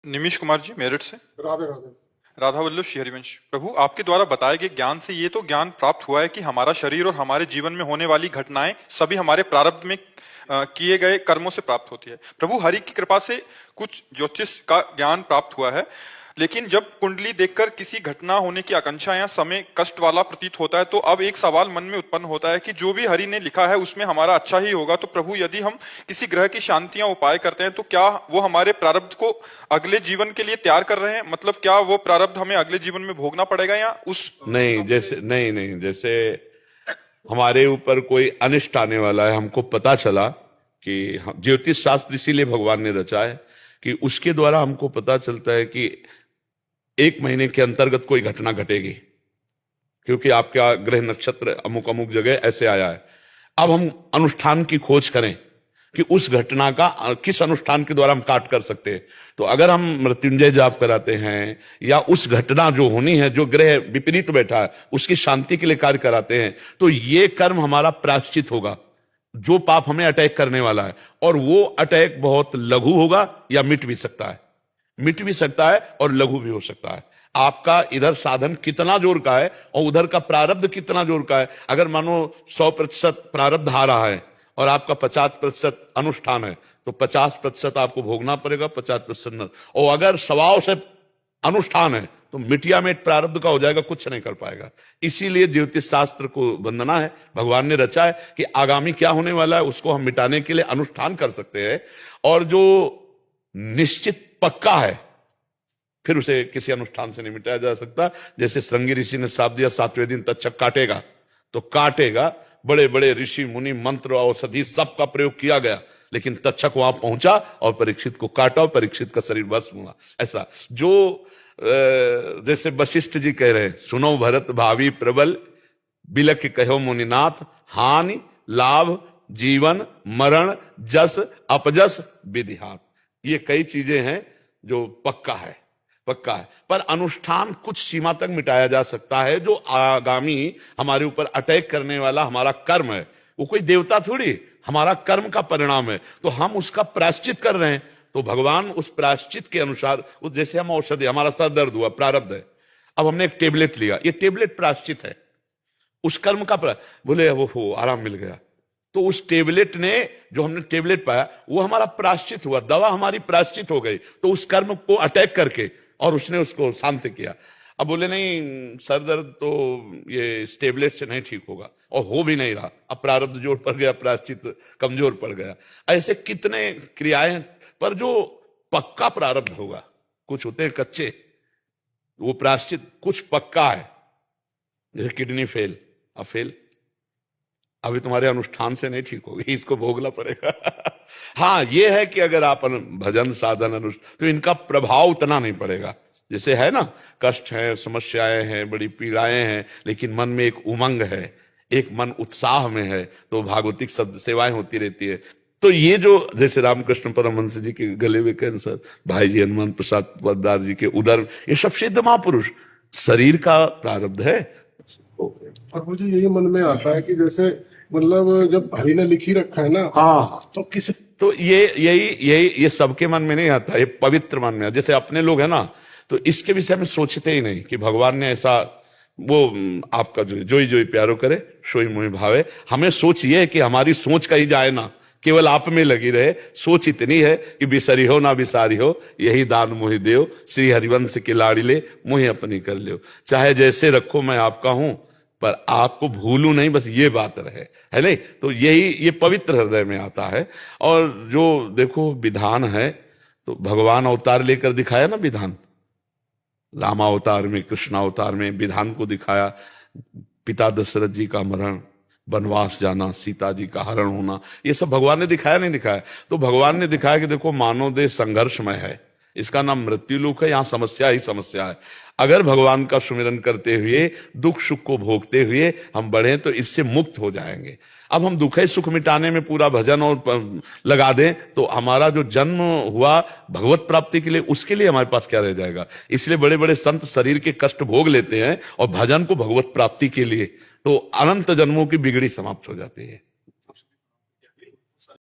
निमिष कुमार जी, मेरठ से। राधे राधे। राधा वल्लभ श्री हरिवंश। प्रभु, आपके द्वारा बताए गए ज्ञान से ये तो ज्ञान प्राप्त हुआ है कि हमारा शरीर और हमारे जीवन में होने वाली घटनाएं सभी हमारे प्रारब्ध में किए गए कर्मों से प्राप्त होती है। प्रभु, हरि की कृपा से कुछ ज्योतिष का ज्ञान प्राप्त हुआ है, लेकिन जब कुंडली देखकर किसी घटना होने की आकांक्षा या समय कष्ट वाला प्रतीत होता है तो अब एक सवाल मन में उत्पन्न होता है कि जो भी हरि ने लिखा है उसमें हमारा अच्छा ही होगा। तो प्रभु, यदि हम किसी ग्रह की शांतियां उपाय करते हैं तो क्या वो हमारे प्रारब्ध को अगले जीवन के लिए तैयार कर रहे हैं? मतलब क्या वो प्रारब्ध हमें अगले जीवन में भोगना पड़ेगा या उस नहीं, जैसे हमारे ऊपर कोई अनिष्ट आने वाला है, हमको पता चला कि ज्योतिष शास्त्र इसीलिए भगवान ने रचा है कि उसके द्वारा हमको पता चलता है कि 1 महीने के अंतर्गत कोई घटना घटेगी, क्योंकि आपका ग्रह नक्षत्र अमुक अमुक जगह ऐसे आया है। अब हम अनुष्ठान की खोज करें कि उस घटना का किस अनुष्ठान के द्वारा हम काट कर सकते हैं। तो अगर हम मृत्युंजय जाप कराते हैं या उस घटना जो होनी है, जो ग्रह विपरीत बैठा है, उसकी शांति के लिए कार्य कराते हैं, तो ये कर्म हमारा प्रायश्चित होगा जो पाप हमें अटैक करने वाला है। और वो अटैक बहुत लघु होगा या मिट भी सकता है और लघु भी हो सकता है। आपका इधर साधन कितना जोर का है और उधर का प्रारब्ध कितना जोर का है। अगर मानो 100% प्रारब्ध आ रहा है और आपका 50% अनुष्ठान है, तो 50% आपको भोगना पड़ेगा, 50% न। और अगर 100 अनुष्ठान है तो मिटिया मिट प्रारब्ध का हो जाएगा, कुछ नहीं कर पाएगा। इसीलिए ज्योतिष शास्त्र को वंदना है, भगवान ने रचा है कि आगामी क्या होने वाला है उसको हम मिटाने के लिए अनुष्ठान कर सकते हैं। और जो निश्चित पक्का है फिर उसे किसी अनुष्ठान से नहीं मिटाया जा सकता। जैसे श्रृंगी ऋषि ने श्राप दिया 7वें दिन तक्षक काटेगा, तो काटेगा। बड़े बड़े ऋषि मुनि मंत्र औषधि सबका प्रयोग किया गया, लेकिन तक्षक वहां पहुंचा और परीक्षित को काटा और परीक्षित का शरीर भस्म हुआ। ऐसा जो जैसे वशिष्ठ जी कह रहे हैं, सुनो भरत भावी प्रबल बिलख कहो मुनिनाथ, हानि लाभ जीवन मरण जस अपजस विधिहात। ये कई चीजें हैं जो पक्का है। पर अनुष्ठान कुछ सीमा तक मिटाया जा सकता है। जो आगामी हमारे ऊपर अटैक करने वाला हमारा कर्म है, वो कोई देवता थोड़ी, हमारा कर्म का परिणाम है, तो हम उसका प्रायश्चित कर रहे हैं। तो भगवान उस प्रायश्चित के अनुसार, जैसे हम औषधि, हमारा सर दर्द हुआ, प्रारब्ध है, अब हमने एक टेबलेट लिया, ये टेबलेट प्रायश्चित है उस कर्म का। बोले वो हो आराम मिल गया, तो उस टेबलेट ने, जो हमने टेबलेट पाया, वो हमारा प्रायश्चित हुआ, दवा हमारी प्रायश्चित हो गई। तो उस कर्म को अटैक करके और उसने उसको शांत किया। अब बोले नहीं, सर दर्द तो ये इस टेबलेट से नहीं ठीक होगा, और हो भी नहीं रहा, अब प्रारब्ध जोर पड़ गया, प्रायश्चित कमजोर पड़ गया। ऐसे कितने क्रियाएं, पर जो पक्का प्रारब्ध होगा, कुछ होते हैं कच्चे, वो प्रायश्चित कुछ पक्का है। जैसे किडनी फेल, अब फेल, अभी तुम्हारे अनुष्ठान से नहीं ठीक होगी, इसको भोगना पड़ेगा। हाँ, ये है कि अगर आप भजन साधन अनुष्ठान, तो इनका प्रभाव उतना नहीं पड़ेगा। जैसे है ना, कष्ट है, समस्याएं हैं, बड़ी पीड़ाएं हैं, लेकिन मन में एक उमंग है, एक मन उत्साह में है, तो भागवतिक शब्द सेवाएं होती रहती है। तो ये जो, जैसे रामकृष्ण परमहंस जी के गले में कैंसर, भाई जी हनुमान प्रसाद पोद्दार जी के उदर, ये सब सिद्ध महापुरुष, शरीर का प्रारब्ध है। और मुझे यही मन में आता है कि जैसे मतलब जब हरि ने लिखी रखा है ना, हाँ, तो किस, तो ये सबके मन में नहीं आता, ये पवित्र मन में। जैसे अपने लोग है ना, तो इसके विषय में सोचते ही नहीं कि भगवान ने ऐसा, वो आपका जोई जोई प्यारो करे सोई मोहि भावे। हमें सोच ये है कि हमारी सोच कहीं जाए ना, केवल आप में लगी रहे। सोच इतनी है कि बिसरी हो ना बिसारी हो, यही दान मोहि देव, श्री हरिवंश के लाड़िले मोहि अपनी कर लियो। चाहे जैसे रखो मैं आपका हूं, पर आपको भूलू नहीं, बस ये बात रहे, है नहीं। तो ये पवित्र हृदय में आता है। और जो देखो विधान है, तो भगवान अवतार लेकर दिखाया ना विधान, रामा अवतार में, कृष्ण अवतार में विधान को दिखाया। पिता दशरथ जी का मरण, वनवास जाना, सीता जी का हरण होना, ये सब भगवान ने दिखाया नहीं दिखाया? तो भगवान ने दिखाया कि देखो मानव देह संघर्षमय है, इसका नाम मृत्यु लोक है, यहां समस्या ही समस्या है। अगर भगवान का सुमिरन करते हुए, दुख सुख को भोगते हुए हम बढ़े, तो इससे मुक्त हो जाएंगे। अब हम दुख सुख मिटाने में पूरा भजन और लगा दें, तो हमारा जो जन्म हुआ भगवत प्राप्ति के लिए, उसके लिए हमारे पास क्या रह जाएगा? इसलिए बड़े बड़े संत शरीर के कष्ट भोग लेते हैं और भजन को भगवत प्राप्ति के लिए, तो अनंत जन्मों की बिगड़ी समाप्त हो जाती है।